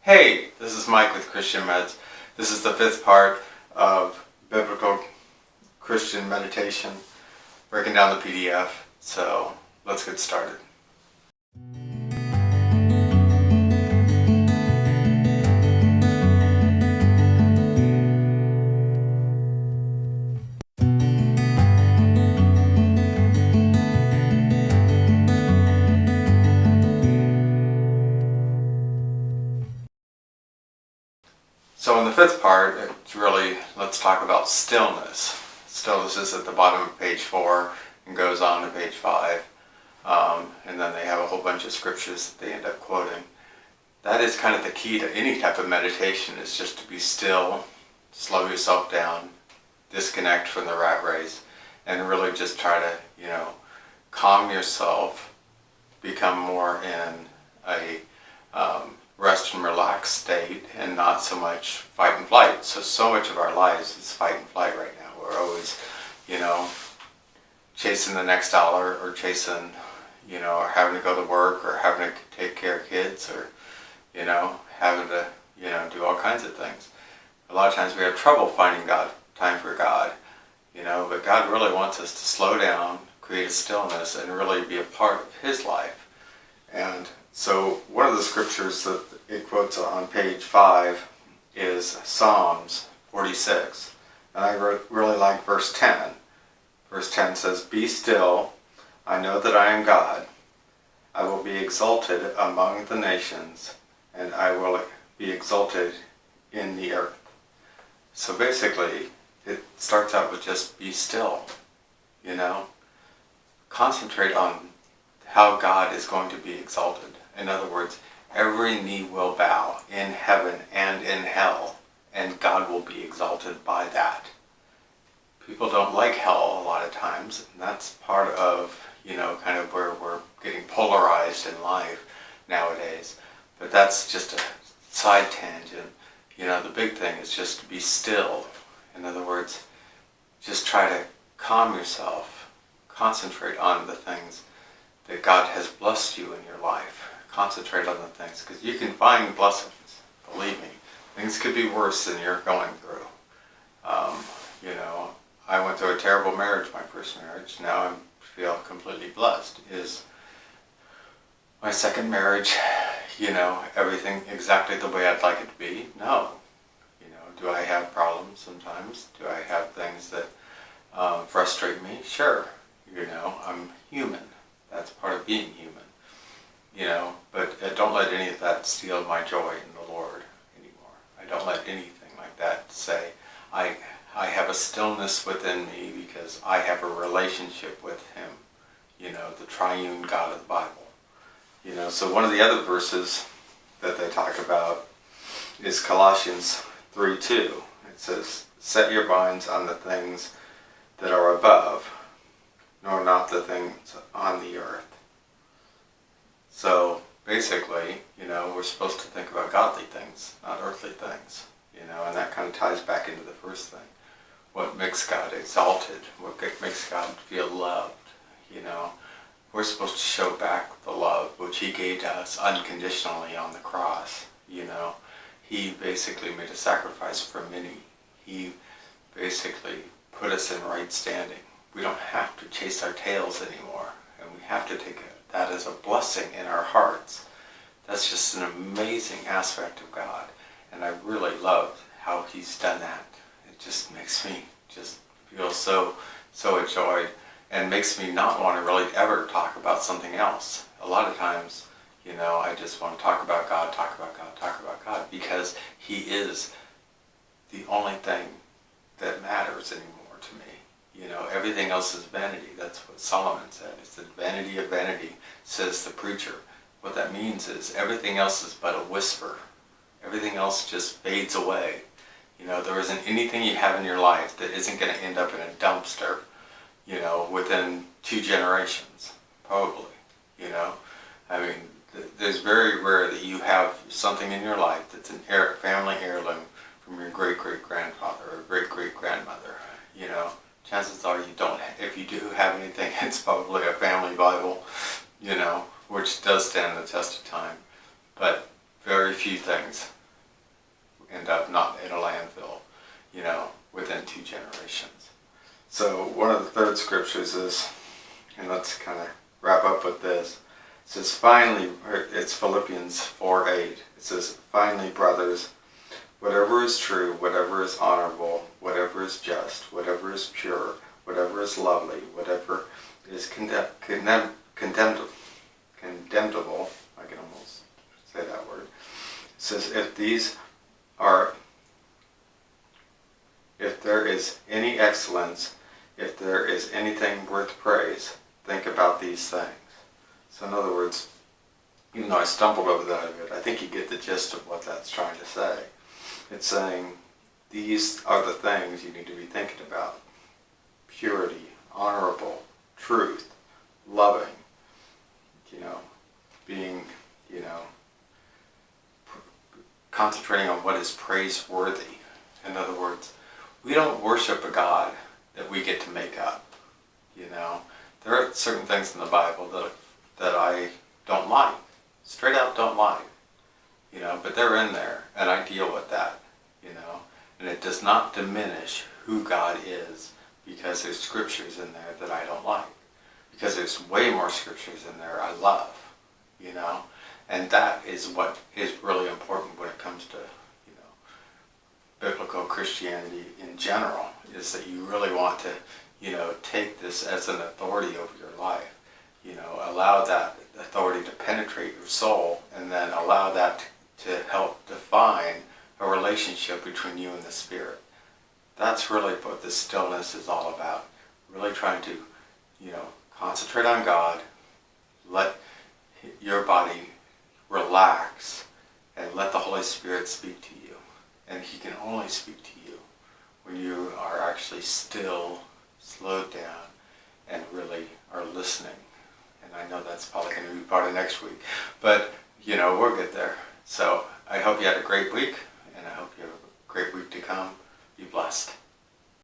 Hey, this is Mike with Christian Meds. This is the fifth part of Biblical Christian Meditation, breaking down the PDF. So let's get started. So in the fifth part, it's really, let's talk about stillness. Stillness is at the bottom of page 4 and goes on to page 5. And then they have a whole bunch of scriptures that they end up quoting. That is kind of the key to any type of meditation, is just to be still, slow yourself down, disconnect from the rat race, and really just try to, calm yourself, become more in a rest and relaxed state, and not so much fight and flight. So much of our lives is fight and flight right now. We're always, chasing the next dollar, or chasing, or having to go to work, or having to take care of kids, or, having to, do all kinds of things. A lot of times we have trouble finding time for God, but God really wants us to slow down, create a stillness, and really be a part of His life. And so one of the scriptures that it quotes on page 5 is Psalms 46. And I really like verse 10. Verse 10 says, "Be still, I know that I am God. I will be exalted among the nations, and I will be exalted in the earth." So basically, it starts out with just be still, Concentrate on how God is going to be exalted. In other words, every knee will bow in heaven and in hell, and God will be exalted by that. People don't like hell a lot of times, and that's part of, kind of where we're getting polarized in life nowadays. But that's just a side tangent. The big thing is just to be still. In other words, just try to calm yourself, concentrate on the things that God has blessed you in your life. Concentrate on the things, because you can find blessings, believe me. Things could be worse than you're going through. I went through a terrible marriage, my first marriage. Now I feel completely blessed. Is my second marriage, everything exactly the way I'd like it to be? No. Do I have problems sometimes? Do I have things that frustrate me? Sure. I'm human. That's part of being human. But don't let any of that steal my joy in the Lord anymore. I don't let anything like that say, I have a stillness within me because I have a relationship with Him, the triune God of the Bible. So one of the other verses that they talk about is Colossians 3:2. It says, "Set your minds on the things that are above, nor not the things on the earth." So basically, we're supposed to think about godly things, not earthly things, and that kind of ties back into the first thing. What makes God exalted? What makes God feel loved? We're supposed to show back the love which He gave to us unconditionally on the cross. He basically made a sacrifice for many. He basically put us in right standing. We don't have to chase our tails anymore, and we have to take that as a blessing in our hearts. That's just an amazing aspect of God, and I really love how He's done that. It just makes me just feel so enjoyed, and makes me not want to really ever talk about something else. A lot of times, I just want to talk about God, because He is the only thing that matters anymore to me. Everything else is vanity. That's what Solomon said. It's the vanity of vanity, says the preacher. What that means is everything else is but a whisper. Everything else just fades away. There isn't anything you have in your life that isn't going to end up in a dumpster, within 2 generations, probably. There's very rare that you have something in your life that's an family heirloom from your great-great-grandfather or great-great-grandmother. Chances are you don't. If you do have anything, it's probably a family Bible, which does stand the test of time. But very few things end up not in a landfill, within 2 generations. So one of the third scriptures is, and let's kind of wrap up with this. It says, finally, it's Philippians 4:8. It says, finally, brothers, whatever is true, whatever is honorable, whatever is just, whatever is pure, whatever is lovely, whatever is condemnable, I can almost say that word. It says, if there is any excellence, if there is anything worth praise, think about these things. So in other words, even though I stumbled over that a bit, I think you get the gist of what that's trying to say. It's saying, these are the things you need to be thinking about. Purity, honorable, truth, loving, being, concentrating on what is praiseworthy. In other words, we don't worship a God that we get to make up. There are certain things in the Bible that I don't like. Straight out don't like. But they're in there, and I deal with that. And it does not diminish who God is, because there's scriptures in there that I don't like. Because there's way more scriptures in there I love. And that is what is really important when it comes to biblical Christianity in general, is that you really want to take this as an authority over your life. Allow that authority to penetrate your soul, and then allow that to help define a relationship between you and the Spirit. That's really what this stillness is all about. Really trying to, concentrate on God, let your body relax, and let the Holy Spirit speak to you. And He can only speak to you when you are actually still, slowed down, and really are listening. And I know that's probably going to be part of next week. But, we'll get there. So I hope you had a great week, and I hope you have a great week to come. Be blessed.